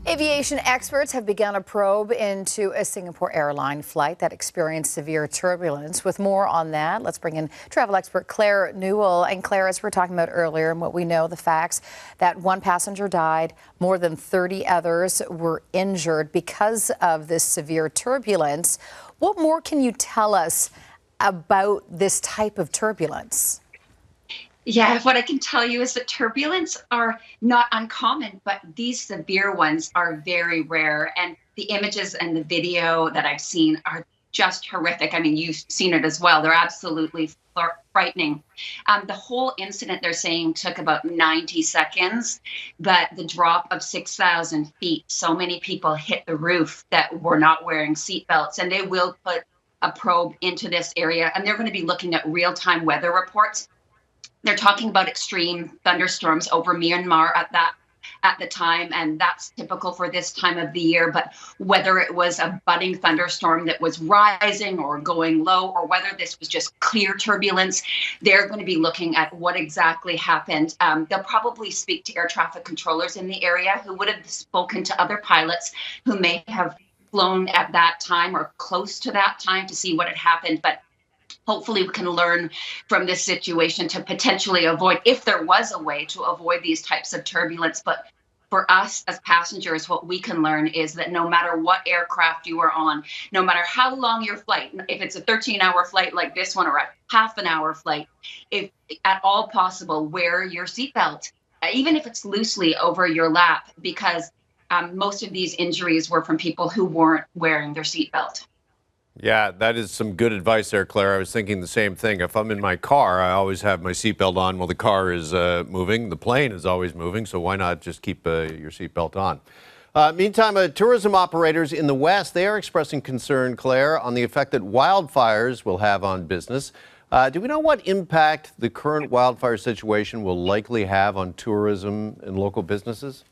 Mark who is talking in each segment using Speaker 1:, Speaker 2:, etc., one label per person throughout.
Speaker 1: Aviation experts have begun a probe into a Singapore airline flight that experienced severe turbulence. With more on that, let's bring in travel expert Claire Newell. And Claire, as we were talking about earlier and what we know, the facts that one passenger died, more than 30 others were injured because of this severe turbulence. What more can you tell us about this type of turbulence?
Speaker 2: Yeah, what I can tell you is that turbulence are not uncommon, but these severe ones are very rare. And the images and the video that I've seen are just horrific. I mean, you've seen it as well. They're absolutely frightening. The whole incident, they're saying, took about 90 seconds, but the drop of 6,000 feet, so many people hit the roof that were not wearing seatbelts, and they will put a probe into this area, and they're going to be looking at real-time weather reports. They're talking about extreme thunderstorms over Myanmar at the time, and that's typical for this time of the year. But whether it was a budding thunderstorm that was rising or going low, or whether this was just clear turbulence, they're going to be looking at what exactly happened. They'll probably speak to air traffic controllers in the area who would have spoken to other pilots who may have flown at that time or close to that time to see what had happened. But hopefully we can learn from this situation to potentially avoid, if there was a way to avoid these types of turbulence. But for us as passengers, what we can learn is that no matter what aircraft you are on, no matter how long your flight, if it's a 13-hour flight like this one or a half an hour flight, if at all possible, wear your seatbelt, even if it's loosely over your lap, because most of these injuries were from people who weren't wearing their seatbelt.
Speaker 3: Yeah, that is some good advice there, Claire. I was thinking the same thing. If I'm in my car, I always have my seatbelt on while the car is moving. The plane is always moving, so why not just keep your seatbelt on? Meantime, tourism operators in the West, they are expressing concern, Claire, on the effect that wildfires will have on business. Do we know what impact the current wildfire situation will likely have on tourism and local businesses?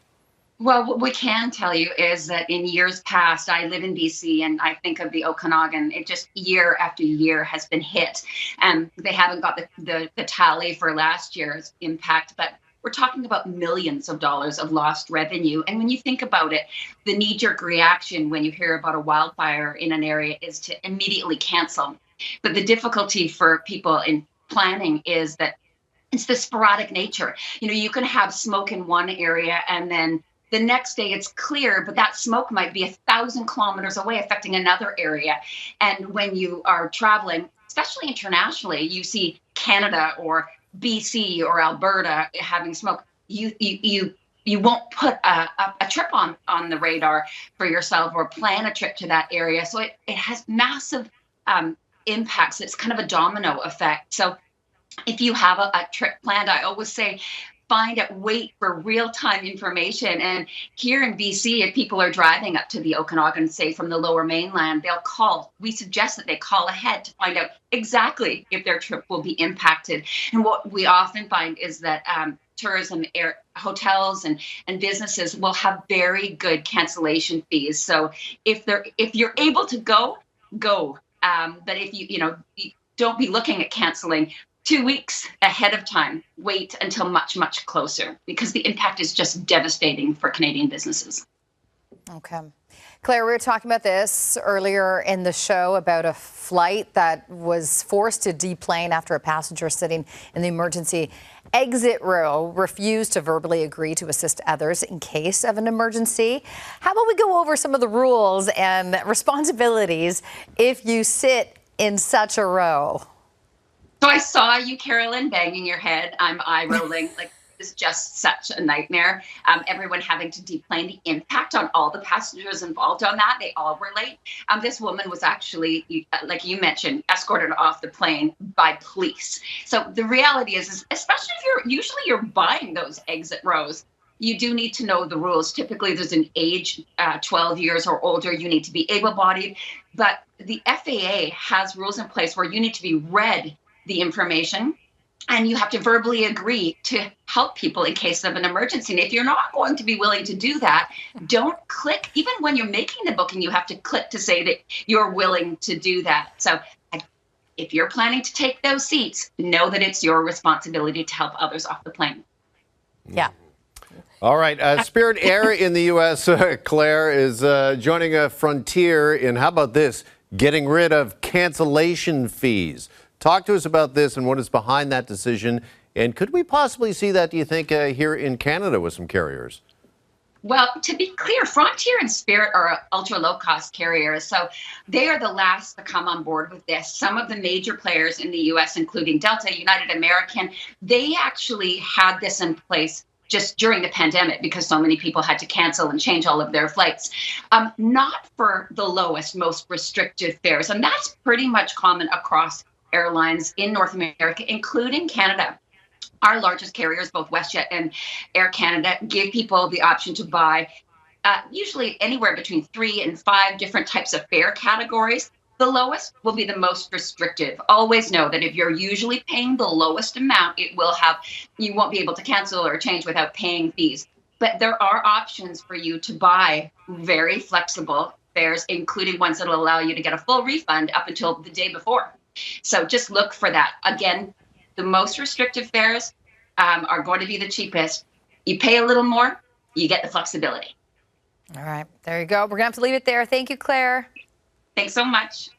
Speaker 2: Well, what we can tell you is that in years past, I live in BC and I think of the Okanagan, it just year after year has been hit. And they haven't got the tally for last year's impact, but we're talking about millions of dollars of lost revenue. And when you think about it, the knee-jerk reaction when you hear about a wildfire in an area is to immediately cancel. But the difficulty for people in planning is that it's the sporadic nature. You know, you can have smoke in one area and then the next day it's clear, but that smoke might be 1,000 kilometers away, affecting another area. And when you are traveling, especially internationally, you see Canada or BC or Alberta having smoke. You won't put a trip on the radar for yourself or plan a trip to that area. So it has massive impacts. It's kind of a domino effect. So if you have a trip planned, I always say, wait for real-time information. And here in BC, if people are driving up to the Okanagan, say from the Lower Mainland, they'll call. We suggest that they call ahead to find out exactly if their trip will be impacted. And what we often find is that tourism, hotels and businesses will have very good cancellation fees. So if you're able to go. But if you don't be looking at canceling 2 weeks ahead of time. Wait until much, much closer, because the impact is just devastating for Canadian businesses.
Speaker 1: Okay. Claire, we were talking about this earlier in the show about a flight that was forced to deplane after a passenger sitting in the emergency exit row refused to verbally agree to assist others in case of an emergency. How about we go over some of the rules and responsibilities if you sit in such a row?
Speaker 2: So I saw you, Carolyn, banging your head. I'm eye rolling. Like, it's just such a nightmare. Everyone having to deplane, the impact on all the passengers involved on that, they all relate. This woman was actually, like you mentioned, escorted off the plane by police. So the reality is especially if you're buying those exit rows, you do need to know the rules. Typically, there's an age, 12 years or older. You need to be able-bodied. But the FAA has rules in place where you need to be read the information, and you have to verbally agree to help people in case of an emergency. And if you're not going to be willing to do that, don't click. Even when you're making the booking, you have to click to say that you're willing to do that. So if you're planning to take those seats, know that it's your responsibility to help others off the plane.
Speaker 1: Yeah.
Speaker 3: All right. Spirit Air in the U.S., Claire, is joining a frontier in, how about this, getting rid of cancellation fees. Talk to us about this and what is behind that decision. And could we possibly see that, do you think, here in Canada with some carriers?
Speaker 2: Well, to be clear, Frontier and Spirit are ultra low-cost carriers, so they are the last to come on board with this. Some of the major players in the U.S., including Delta, United American, they actually had this in place just during the pandemic because so many people had to cancel and change all of their flights. Not for the lowest, most restrictive fares, and that's pretty much common across airlines in North America, including Canada. Our largest carriers, both WestJet and Air Canada, give people the option to buy usually anywhere between 3 and 5 different types of fare categories. The lowest will be the most restrictive. Always know that if you're usually paying the lowest amount, you won't be able to cancel or change without paying fees. But there are options for you to buy very flexible fares, including ones that will allow you to get a full refund up until the day before. So just look for that. Again, the most restrictive fares are going to be the cheapest. You pay a little more, you get the flexibility.
Speaker 1: All right, there you go. We're going to have to leave it there. Thank you, Claire.
Speaker 2: Thanks so much.